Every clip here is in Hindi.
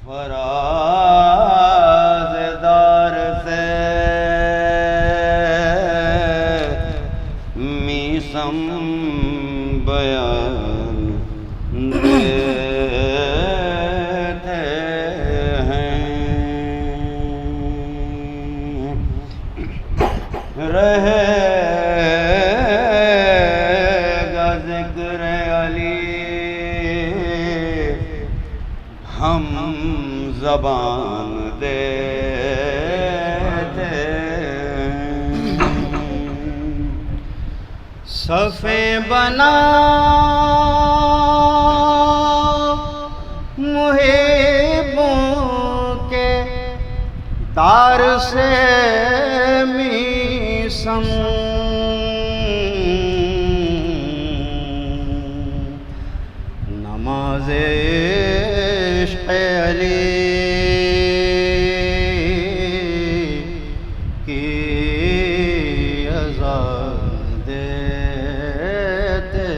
फराज़दार से मीसम बयान देते हैं। रहेगा ज़िक्र अली हम ज़बान देते हैं। सफ़े बना मुहिबों के तार से मीसम नमाज़े इश्क़ अली की अज़ान देते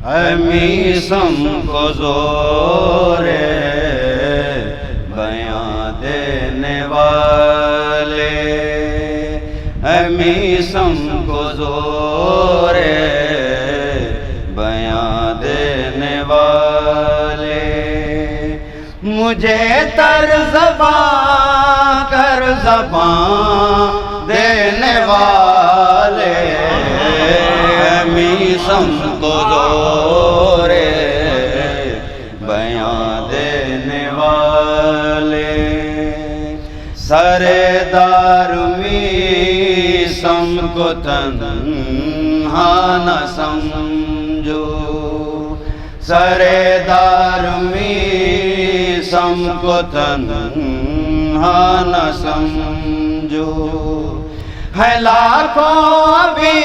हैं। मीसम को ज़ोरे बयां देने वाले, मीसम को ज़ोरे बयां देने वाले, मुझे तर ज़बां कर ज़बां देने वाले, मीसम को ज़ोरे बयां देने वाले। सरेदार मीसम को तन्हा न समझो, सरेदार मीसम को तन्हा न समझो, है लाखों अभी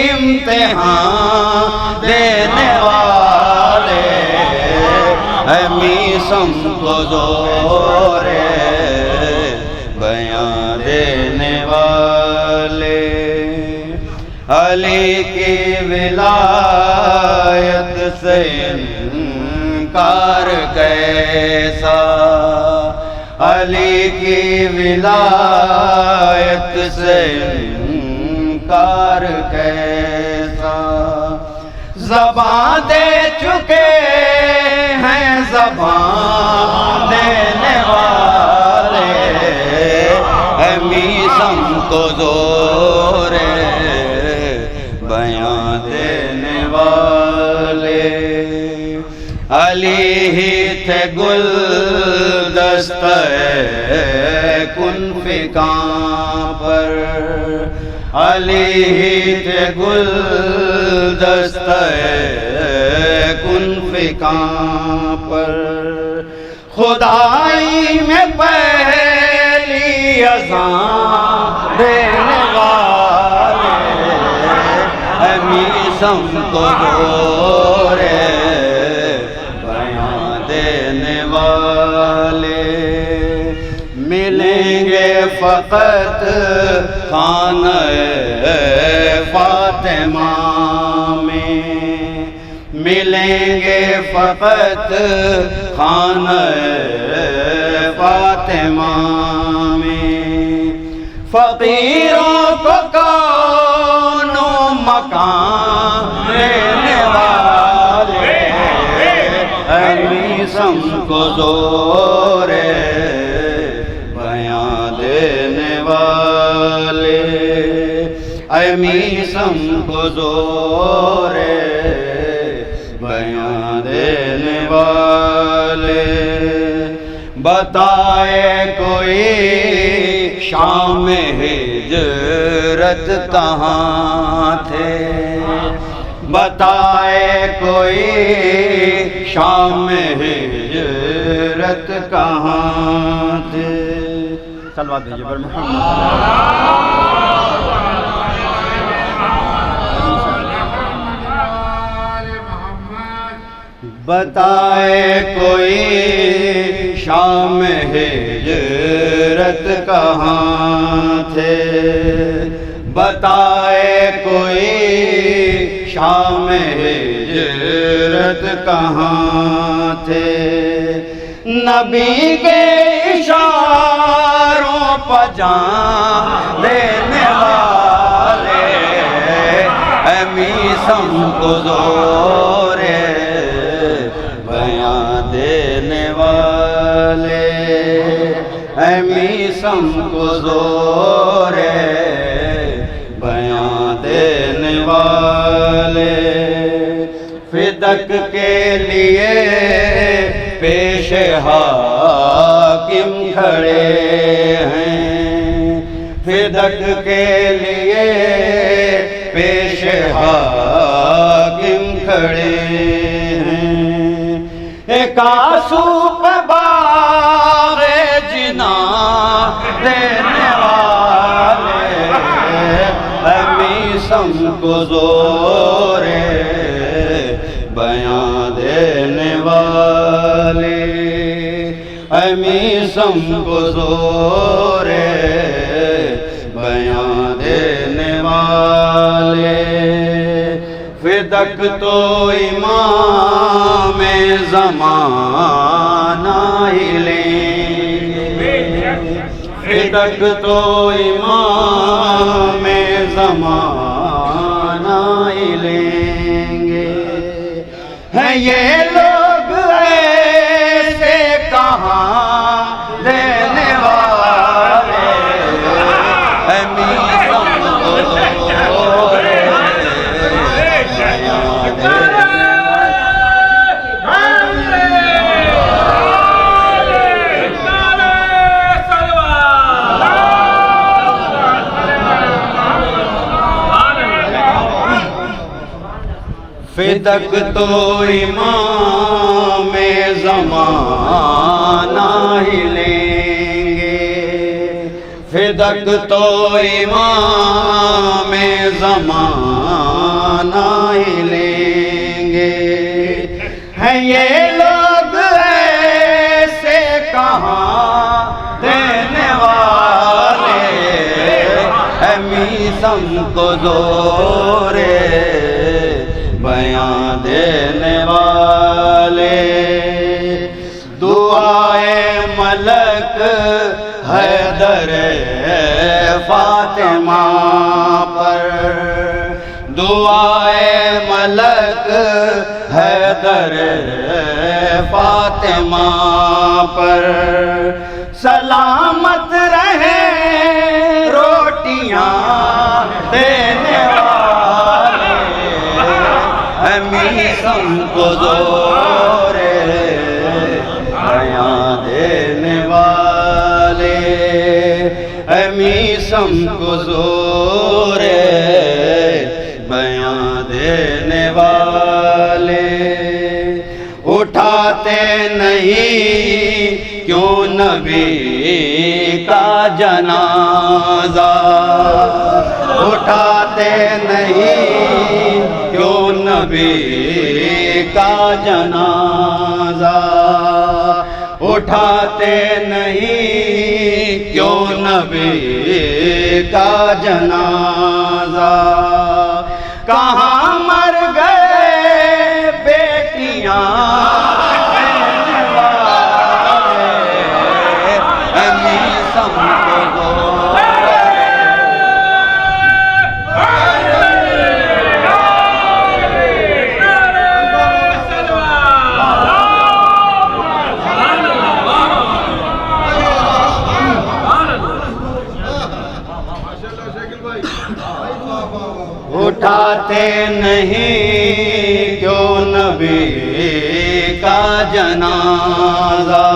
इम्तिहान देने वाले, है मीसम को ज़ोरे बयां देने वाले। अली की विलायत से इनकार कैसा, अली की विलायत से इनकार कैसा, ज़बां दे चुके हैं ज़बां देने वाले, मीसम को ज़ोरे बयां देने वाले। अली ही थे गुलदस्ते कुन फ़िकां पर, अली ही थे गुलदस्ते कुन फ़िकां पर, खुदाई में पहली अज़ान देने वाले, मीसम को ज़ोरे बयां देने वाले। मिलेंगे फ़क़त खाने फ़ातिमा में, मिलेंगे फ़क़त खाने फ़ातिमा में, फ़क़ीरों को कौनो मकान देने वाले, मीसम को ज़ोरे बयां देने वाले, मीसम को ज़ोरे बयां देने वाले। बताए कोई शाम हिजरत कहाँ थे, बताए कोई शाम हिजरत कहाँ थे। सलवात भेजिए पर बताए कोई शाम हिजरत कहाँ थे, बताए कोई शाम हिजरत कहाँ थे, नबी के इशारों पर जान देने वाले मीसम को ज़ोरे बयां देने वाले, मीसम को ज़ोरे बयां देने वाले। फिदक के लिए पेश हाकिम खड़े हैं, फिदक के लिए पेश हाकिम खड़े हैं। एक आंसू पे बाग़े जिना देने वाले मीसम को ज़ोरे बयां देने वाले, मीसम को ज़ोरे बयां देने वाले। फिदक तो इमाम ज़माना ही लेंगे, फिदक तो इमाम ज़माना ही लेंगे। हैं ये लोग ऐसे कहाँ देने वाले मीसम को ज़ोरे फिदक तो इमाम ज़माना ही लेंगे, फिदक तो इमाम ज़माना ही लेंगे। हैं ये लोग ऐसे कहाँ देने वाले मीसम को ज़ोरे बयां देने वाले। दुआए मलक हैदर फातिमा पर, दुआए मलक हैदर फातिमा पर, सलामत रहे रोटियां देने वाले मीसम को ज़ोरे बयां देने वाले, मीसम को ज़ोरे बयां देने वाले। उठाते नहीं क्यों नबी का जनाजा, उठाते नहीं क्यों नबी का जनाजा, उठाते नहीं क्यों नबी का जनाजा। कहाँ मर गए बेटियां देने वाले मीसम को ज़ोरे उठाते नहीं क्यों नबी का जनाजा,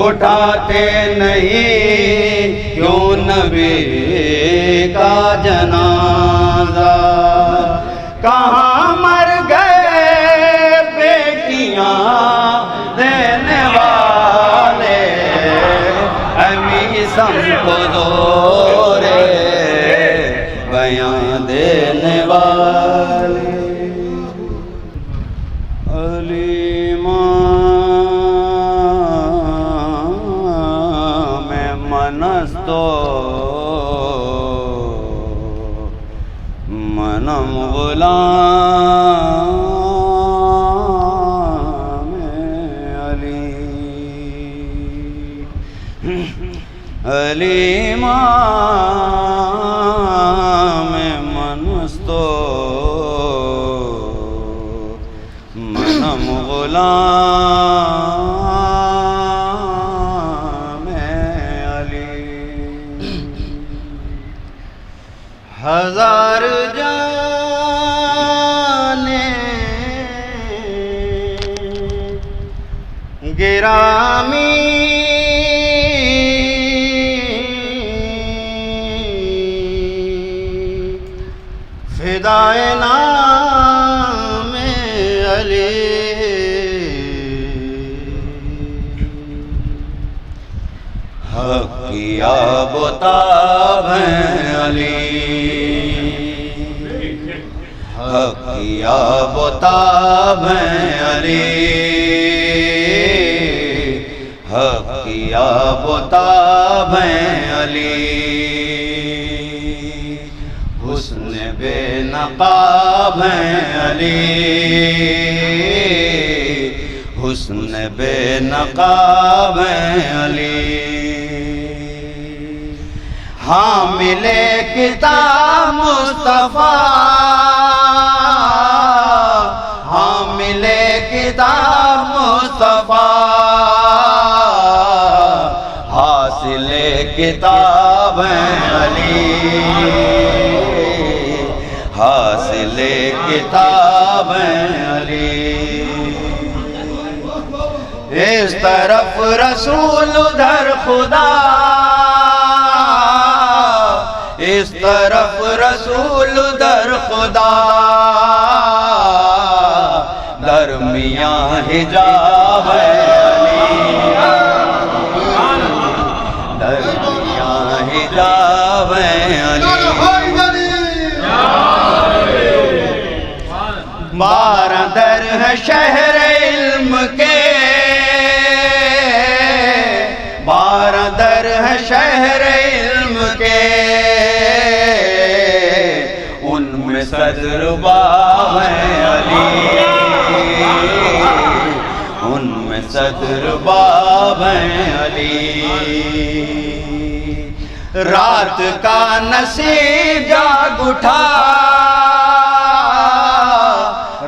उठाते नहीं क्यों नबी का जनाजा। कहाँ मर गए बेटियां देने वाले मीसम को ज़ोरे बयां देने वाले। में मनस्तो मनम गुलाम अलीमा में मनस्तो मनम गुलाम अली। हजार जाने गिरामी फिदाए नाम अली। हक की आबताब अली, हक की आबताब अली, हक की आबताब अली। हुस्न बेनकाब अली, हुस्न बेनकाब अली। हामिले किताब मुस्तफा, हामिले किताब मुस्तफा, हासिले किताब अली, हासिले किताब अली। इस तरफ रसूल उधर खुदा, इस तरफ रसूल उधर खुदा, दरमियां हिजाब अली, दरमियां हिजाब अली। बारह दर है शहर इल्म के, बारह दर है शहर इल्म के, उनमें सदर बाब अली, उनमें सदर बाब अली। रात का नसीब जाग उठा,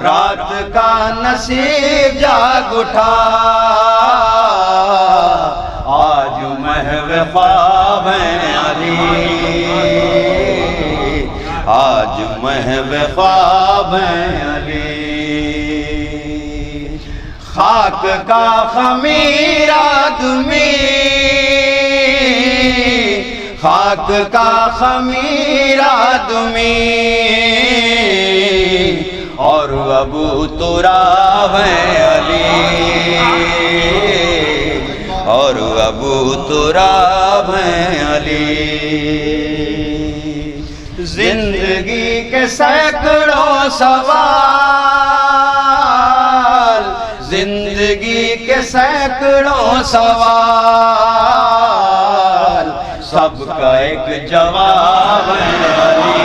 रात का नसीब जाग उठा, आज महव ख्वाब अली, आज महव ख्वाब अली। खाक का खमीर आदमी, खाक का खमीर आदमी, और अबू तुराब अली, और अबू तुराब अली। जिंदगी के सैकड़ों सवाल, जिंदगी के सैकड़ों सवाल, सबका एक जवाब अली,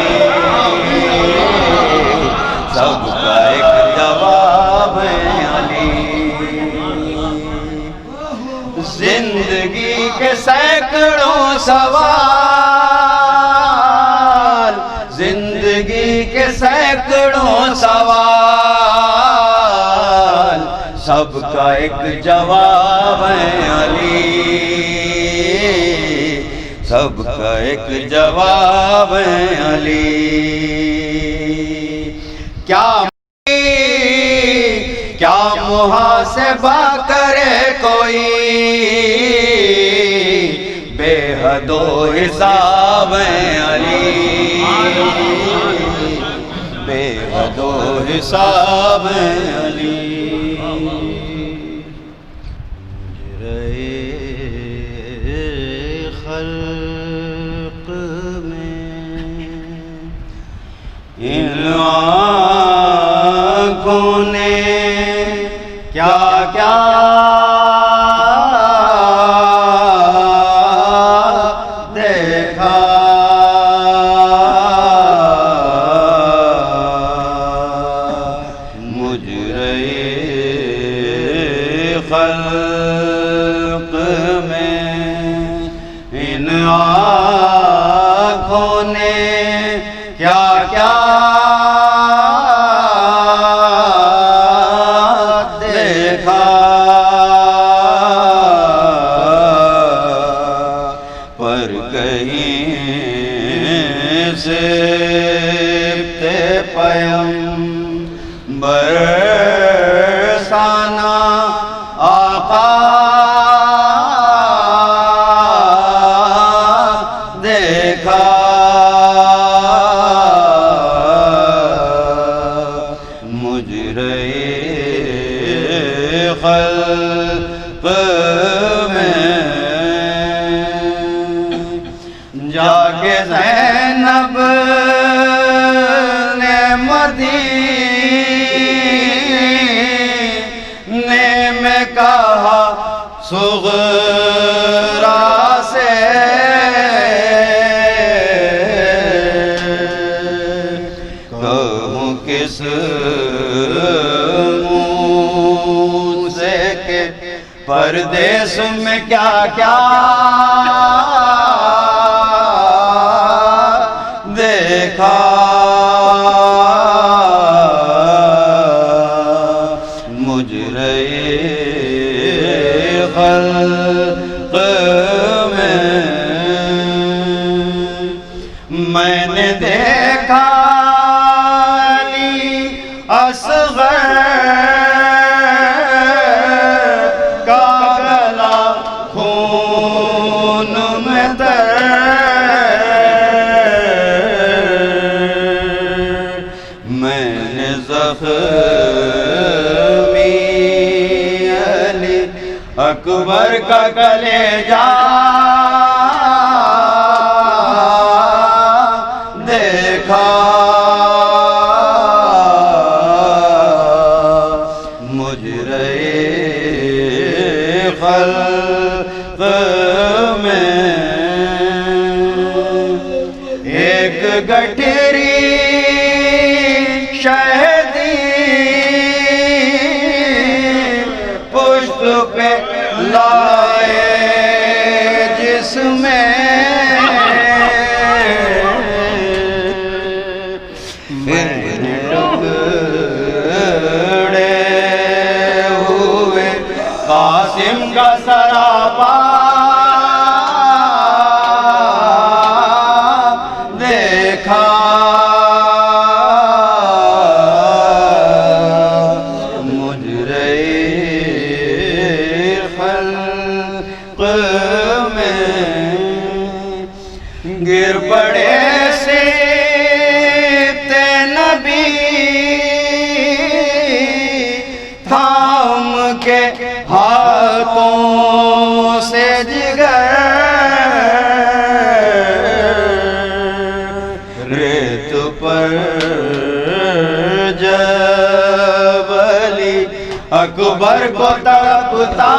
सबका एक जवाब अली। जिंदगी के सैकड़ों सवाल, जिंदगी के सैकड़ों सवाल, सबका एक जवाब अली, सबका एक जवाब अली। क्या क्या मुहासिबा करे कोई, बेहदो हिसाब अली, बेहदो हिसाब अली। खल्क में इन आँखों ने क्या क्या देखा, मुजरे खल्क में इन आँखों ने क्या क्या देखा, पर कहीं से पैगंबर बरसाना आका देखा। मुजरे खल्क़ में जाके ज़ैनब ने मदीने में कहा सुग़रा से, कहूँ किस मुँह से के परदेश में क्या क्या देखा। मुजरे खल्क़ में मैंने देखा अली असग़र का गला खून में तर, मैंने ज़ख्मी अली अकबर का कलेजा देखा। मुजरे खल्क़ में एक गठरी शहदी पुष्प पे लाए जिसमें मैंने टुकड़े हुए कासिम का सरापा देखा। मुजरे खल्क़ में गिर पड़े से नबी थाम के हाथों से जिगर, रेत पर जब अली अकबर को तड़पता